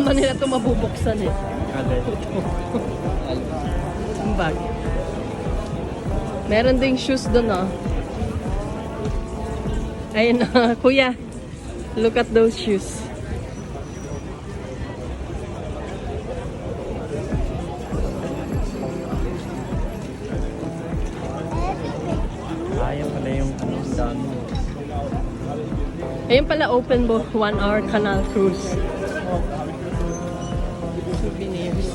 naman nila ito mabubuksan eh. Ang bag. Meron ding shoes doon, oh. Ayun, kuya. Look at those shoes. Ayaw pala yung dami. Ayun pala, open bo 1-hour canal cruise. Souvenirs.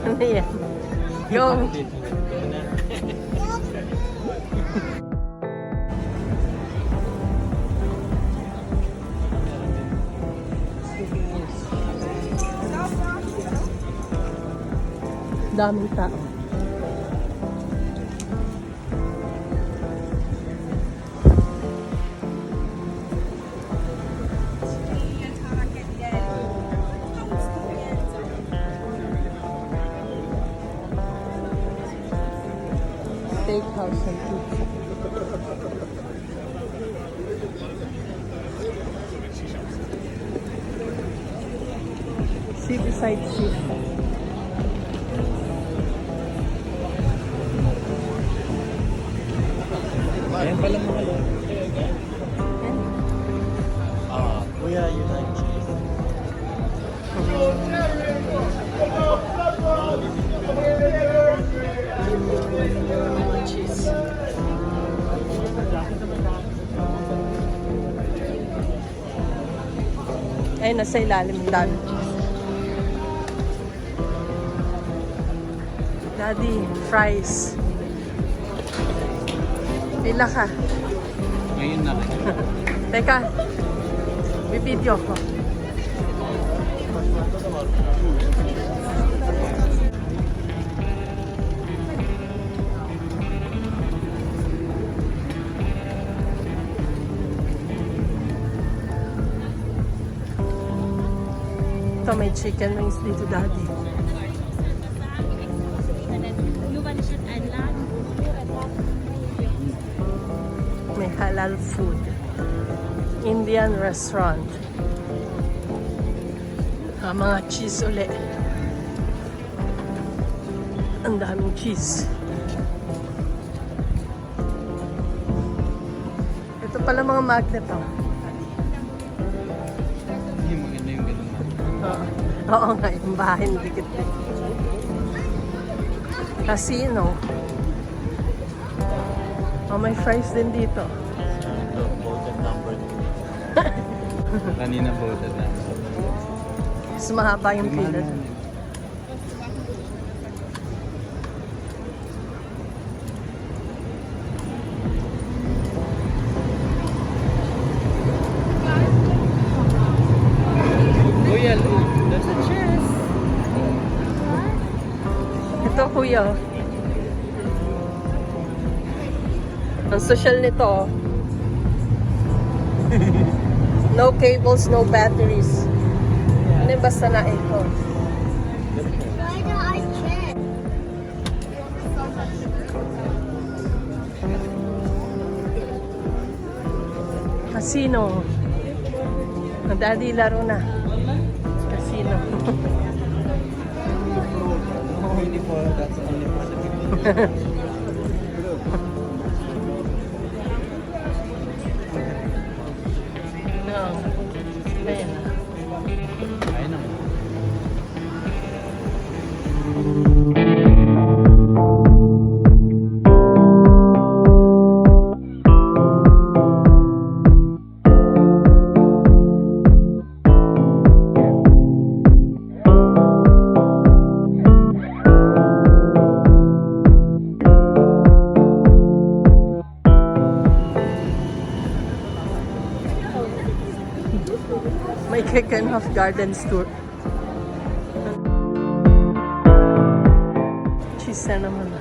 Ano yan? Go! Daming tao. Steakhouse and pizza. See beside sea. Ayan pala mga lo. Kuya, you like cheese? Cheese. Ay, nasa ilalim ng dami cheese. Daddy, fries. Pila ka? Ngayon na rin. Teka, may video ko. Ito, may chicken wings dito, Daddy. May halal food. Indian restaurant. Mga cheese uli. Ang daming cheese. Ito pala mga magnet, oh. Hindi maganda yung ganun. Oo nga, yung bahay ng dikit. Casino. Oh, may fries din dito. Ito, voted number 2. Kanina voted number 2. Mas mahaba yung pila. Kuya, look. That's a cheers. Ito, kuya. Ang social nito. No cables, no batteries. Ano yung basta na ito? Casino. Daddy, laro na. Casino. Only for, that's only for the people. No. Ayan. Ayun na. Kicken Off Gardens Tour. Cheese na naman.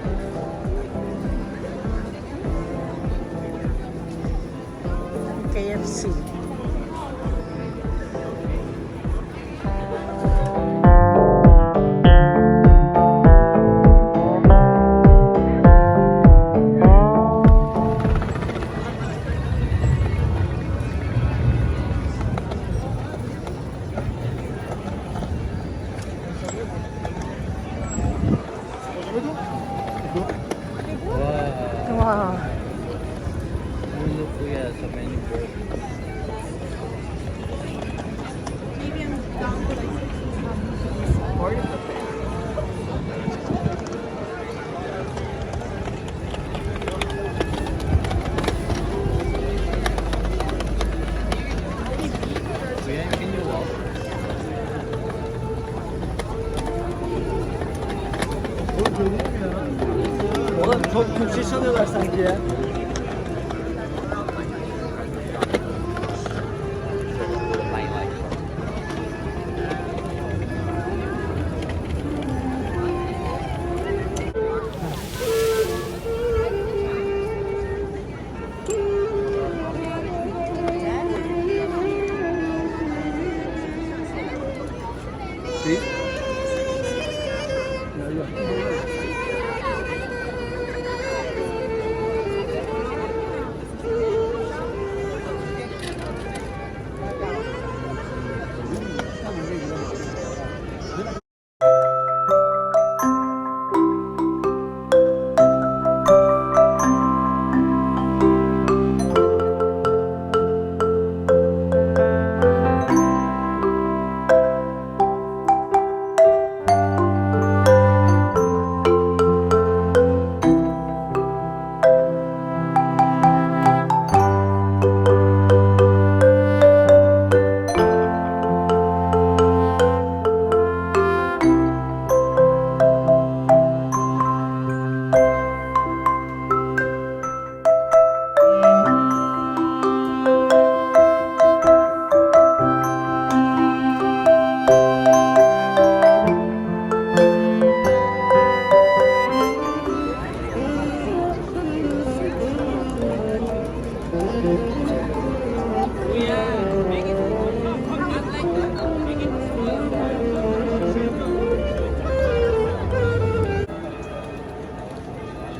KFC. Wow. Ulo po yan sa menu board. Kuya, can you walk? Oğlum çok Türkçe çalıyorlar sanki ya.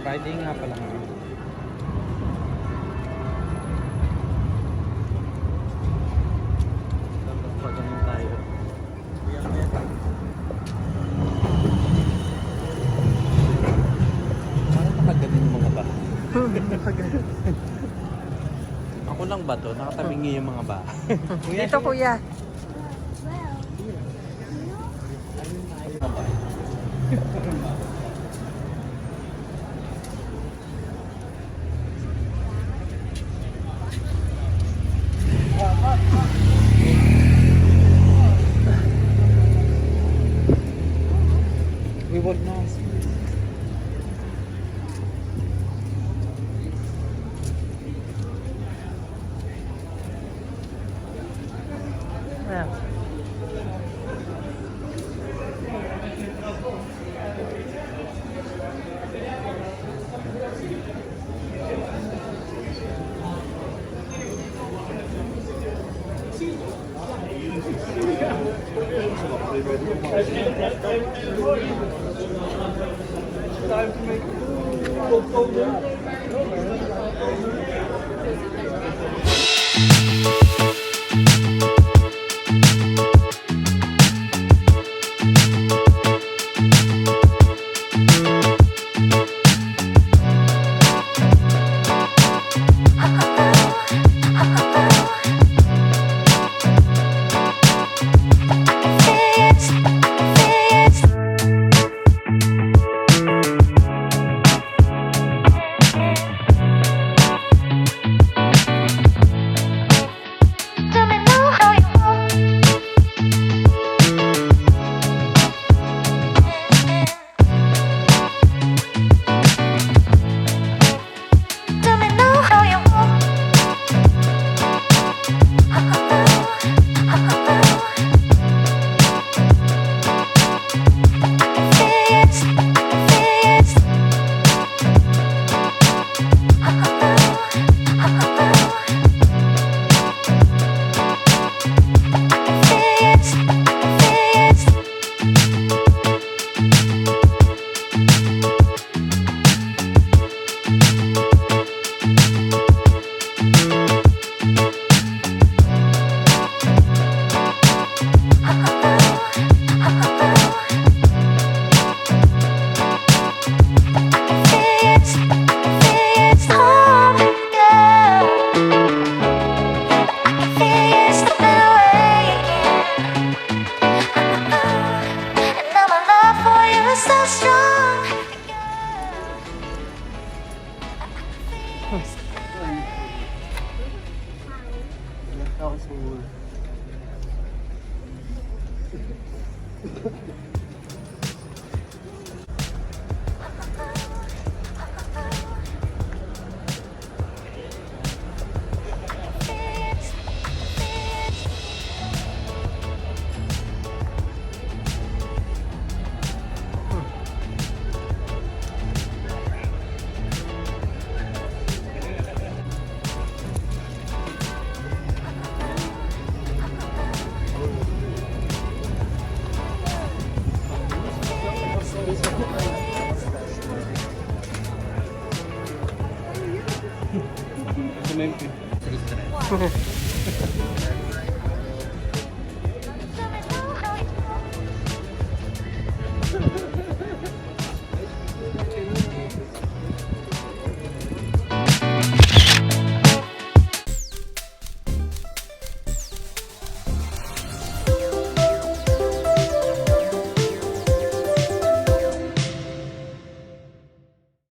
Friday nga pala nga. Pagkain tayo. Parang nakagaling yung mga ba? Ako lang ba to? Nakatabingi yung mga ba? Dito kuya. We would not. Yeah. Time to make Ito na yung